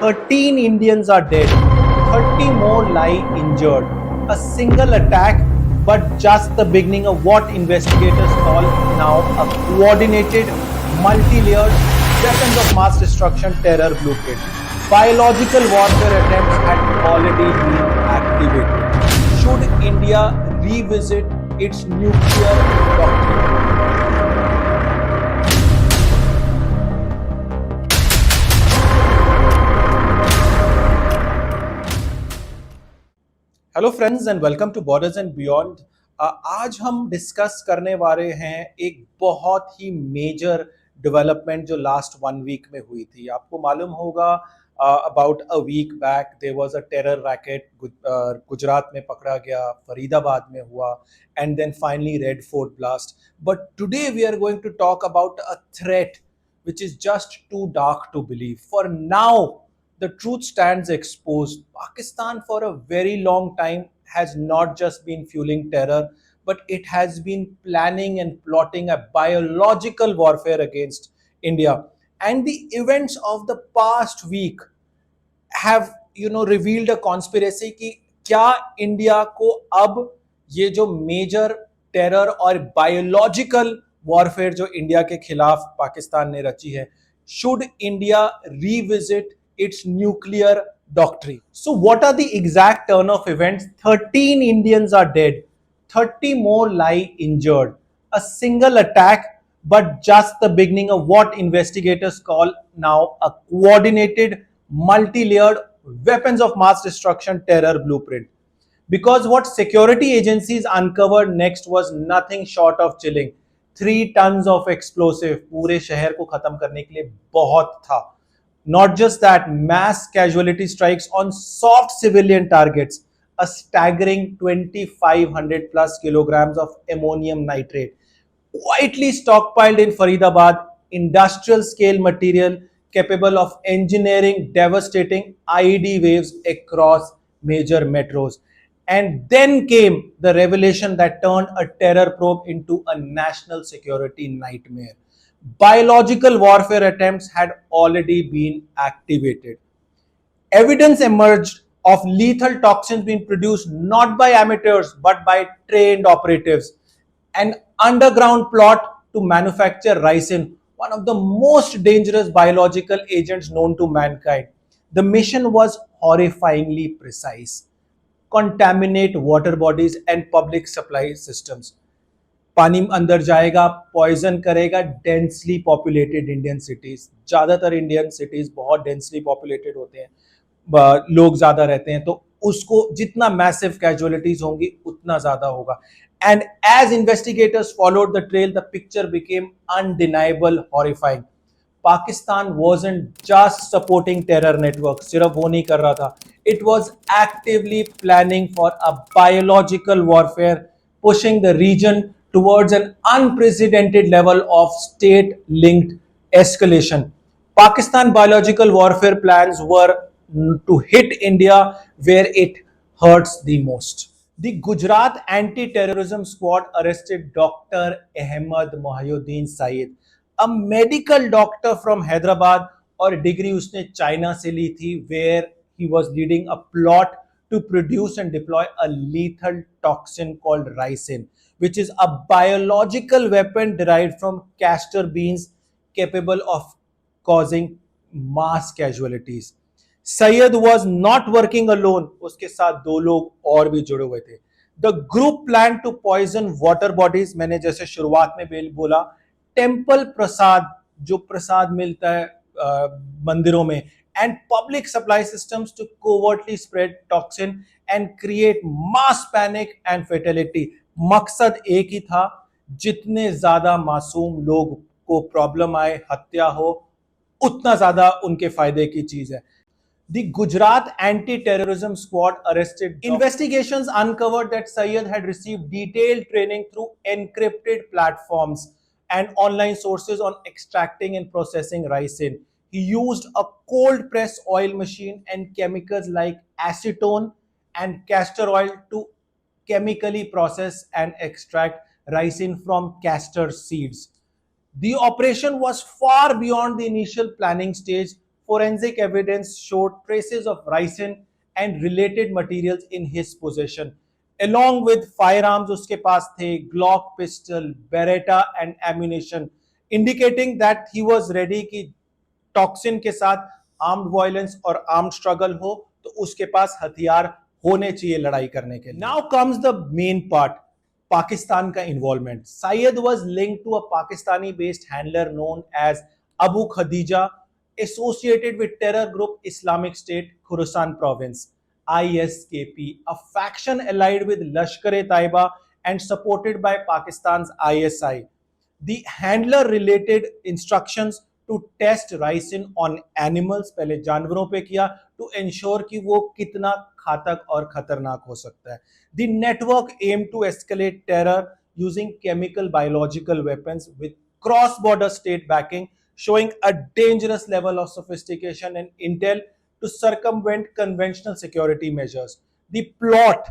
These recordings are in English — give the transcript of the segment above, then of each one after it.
13 Indians are dead, 30 more lie injured. A single attack, but just the beginning of what investigators call now a coordinated, multi-layered weapons of mass destruction terror blueprint. Biological warfare attempts had already been activated. Should India revisit its nuclear doctrine? Hello friends and welcome to borders and beyond. आज हम discuss करने वाले हैं एक बहुत ही major development जो last 1 week में हुई थी। आपको मालूम होगा about a week back there was a terror racket Gujarat में पकड़ा गया, फरीदाबाद में हुआ and then finally Red Fort blast. But today we are going to talk about a threat which is just too dark to believe. For now, the truth stands exposed. Pakistan, for a very long time, has not just been fueling terror, but it has been planning and plotting a biological warfare against India. And the events of the past week have revealed a conspiracy कि क्या India को अब ये जो major terror और biological warfare जो India के खिलाफ पाकिस्तान ने रची है, should India revisit its nuclear doctrine. So what are the exact turn of events? 13 Indians are dead, 30 more lie injured. A single attack, but just the beginning of what investigators call now a coordinated, multi-layered weapons of mass destruction terror blueprint. Because what security agencies uncovered next was nothing short of chilling. 3 tons of explosive पूरे शहर को खत्म करने के लिए बहुत था. Not just that, mass casualty strikes on soft civilian targets, a staggering 2,500 plus kilograms of ammonium nitrate, quietly stockpiled in Faridabad, industrial scale material capable of engineering devastating IED waves across major metros. And then came the revelation that turned a terror probe into a national security nightmare. Biological warfare attempts had already been activated. Evidence emerged of lethal toxins being produced not by amateurs but by trained operatives. An underground plot to manufacture ricin, one of the most dangerous biological agents known to mankind. The mission was horrifyingly precise: contaminate water bodies and public supply systems. पानी अंदर जाएगा, poison करेगा densely populated Indian cities. ज्यादातर Indian cities बहुत densely populated होते हैं, लोग ज्यादा रहते हैं, तो उसको जितना मैसिव कैजुअलिटीज होंगी उतना ज्यादा होगा। And as investigators followed the trail, the picture became undeniable, horrifying. Pakistan wasn't just supporting terror network, सिर्फ वो नहीं कर रहा था, it was actively planning for a biological warfare, pushing the region towards an unprecedented level of state-linked escalation. Pakistan biological warfare plans were to hit India where it hurts the most. The Gujarat Anti-Terrorism Squad arrested Dr. Ahmed Mohyuddin Saeed, a medical doctor from Hyderabad, और degree उसने China से ली थी, where he was leading a plot to produce and deploy a lethal toxin called ricin, which is a biological weapon derived from castor beans capable of causing mass casualties. Syed was not working alone, उसके साथ 2 लोग और भी जुड़े हुए थे. The group planned to poison water bodies. मैंने जैसे शुरुआत में बोला, टेम्पल प्रसाद, जो प्रसाद मिलता है मंदिरों में, and public supply systems to covertly spread toxin and create mass panic and fatality. मकसद एक ही था, जितने ज्यादा मासूम लोग को प्रॉब्लम आए, हत्या हो, उतना ज्यादा उनके फायदे की चीज है. The Gujarat Anti-Terrorism Squad arrested. Investigations uncovered that Sayyed had received detailed training through encrypted platforms and online sources on extracting and processing ricin. He used a cold press oil machine and chemicals like acetone and castor oil to chemically process and extract ricin from castor seeds. The operation was far beyond the initial planning stage, forensic evidence showed traces of ricin and related materials in his possession. Along with firearms उसके पास थे, Glock pistol, Beretta and ammunition, indicating that he was ready कि toxin के साथ armed violence और armed struggle हो तो उसके पास हथियार होने चाहिए लड़ाई करने के लिए. Now comes the main part, Pakistan का involvement. Syed was linked to a Pakistani based handler known as Abu Khadija, associated with terror group Islamic State Khorasan Province ISKP, a faction allied with Lashkar-e-Taiba and supported by Pakistan's ISI. The handler related instructions to test ricin on animals, पहले जानवरों पे किया, to ensure कि वो कितना घातक और खतरनाक हो सकता है. The network aimed to escalate terror using chemical biological weapons with cross-border state backing, showing a dangerous level of sophistication and intel to circumvent conventional security measures. The plot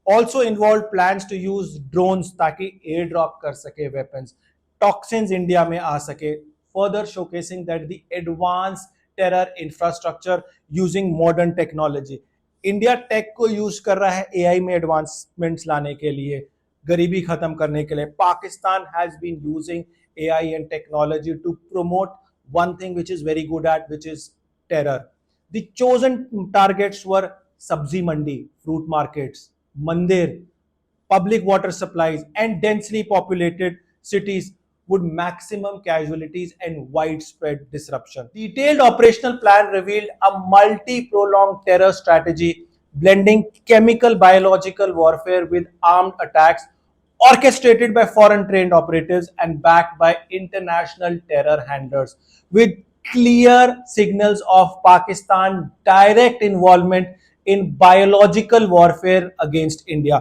also involved plans to use drones ताकि air drop कर सके weapons, toxins India में आ सके, further showcasing that the advanced terror infrastructure using modern technology. India tech को use कर रहा है AI में एडवांसमेंट्स लाने के लिए, गरीबी खत्म करने के लिए. Pakistan has been using AI and technology to promote one thing which is very good at, which is terror. The chosen targets were sabzi mandi, fruit markets, mandir, public water supplies, and densely populated cities with maximum casualties and widespread disruption. Detailed operational plan revealed a multi-pronged terror strategy blending chemical biological warfare with armed attacks, orchestrated by foreign trained operatives and backed by international terror handlers, with clear signals of Pakistan direct involvement in biological warfare against India.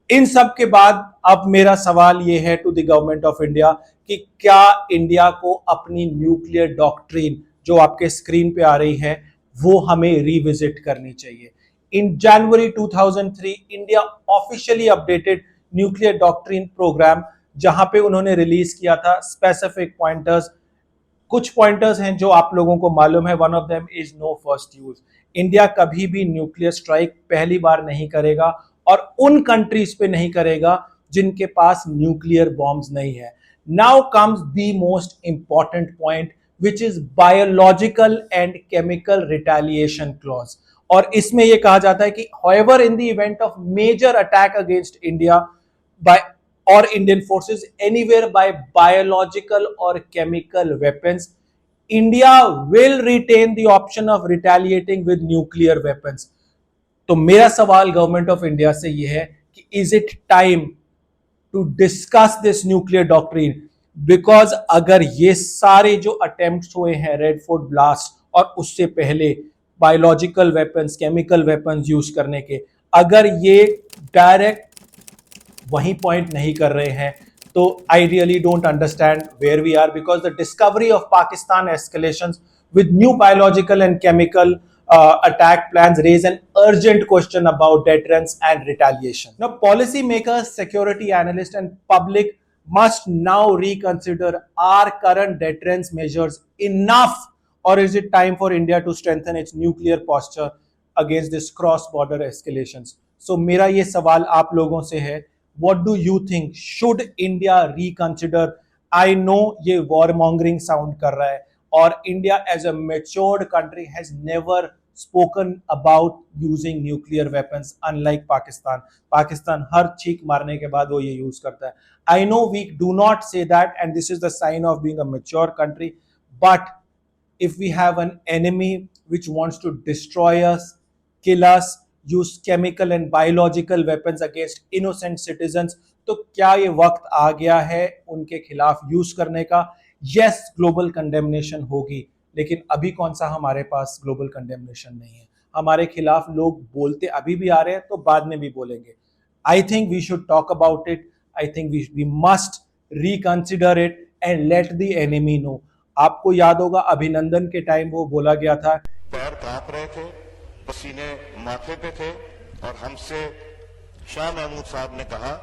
इन सब के बाद अब मेरा सवाल ये है to the government of India कि क्या इंडिया को अपनी न्यूक्लियर डॉक्ट्रिन जो आपके स्क्रीन पे आ रही है वो हमें रिविजिट करनी चाहिए. In January 2003 India officially updated nuclear doctrine program, जहां पे उन्होंने रिलीज किया था स्पेसिफिक पॉइंटर्स. कुछ पॉइंटर्स हैं जो आप लोगों को मालूम है. One of them is no first use. India कभी भी न्यूक्लियर स्ट्राइक पहली बार नहीं करेगा और उन कंट्रीज पे नहीं करेगा जिनके पास न्यूक्लियर बॉम्ब्स नहीं है. Now comes the most important point which is biological and chemical retaliation clause. और इसमें यह कहा जाता है कि however in the event of major attack against India by or Indian forces anywhere by biological or chemical weapons, India will retain the option of retaliating with nuclear weapons. तो मेरा सवाल गवर्नमेंट ऑफ इंडिया से यह है कि is it time to discuss this nuclear doctrine, because अगर ये सारे जो अटेम्प्ट्स हुए हैं रेड फोर्ट ब्लास्ट और उससे पहले biological weapons, chemical weapons use करने के, अगर ये डायरेक्ट वही पॉइंट नहीं कर रहे हैं तो I really don't understand where we are, because the discovery of Pakistan escalations with new biological and chemical attack plans raise an urgent question about deterrence and retaliation. Now, policymakers, security analysts, and public must now reconsider, are current deterrence measures enough, or is it time for India to strengthen its nuclear posture against this cross-border escalations? So, मेरा ये सवाल आप लोगों से है, what do you think? Should India reconsider? I know ये warmongering sound कर रहा है, और India as a matured country has never spoken about using nuclear weapons, unlike Pakistan. Pakistan हर चीख मारने के बाद वो ये यूज करता है. I know we do not say that, and this is the sign of being a mature country, but if we have an enemy which wants to destroy us, kill us, use chemical and biological weapons against innocent citizens, तो क्या ये वक्त आ गया है उनके खिलाफ use करने का? यस, ग्लोबल कंडेमनेशन होगी, लेकिन अभी कौन सा हमारे पास ग्लोबल कंडेमनेशन नहीं है. हमारे खिलाफ लोग बोलते अभी भी आ रहे हैं, तो बाद में भी बोलेंगे. I think we should talk about it. I think we must reconsider it and let the enemy know. आपको याद होगा अभिनंदन के टाइम वो बोला गया था, पैर कांप रहे थे, पसीने माथे पे थे, और हमसे शाह महमूद साहब ने कहा,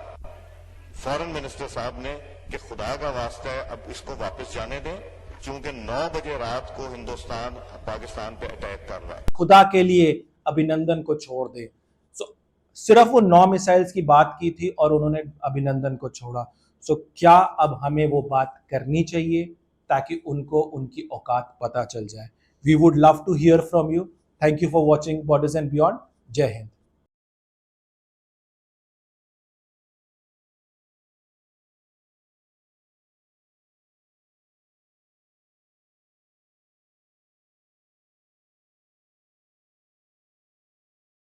फॉरेन मिनिस्टर साहब ने, कि खुदा का वास्ता है अब इसको वापस जाने दें चूंकि 9 बजे रात को हिंदुस्तान पाकिस्तान पे अटैक कर रहा है। खुदा के लिए अभिनंदन को छोड़ दे। सो सिर्फ वो 9 मिसाइल्स की बात की थी और उन्होंने अभिनंदन को छोड़ा। सो क्या अब हमें वो बात करनी चाहिए ताकि उनको उनकी औकात पता चल जाए? We would love to hear from you. Thank you for watching borders and beyond. जय हिंद।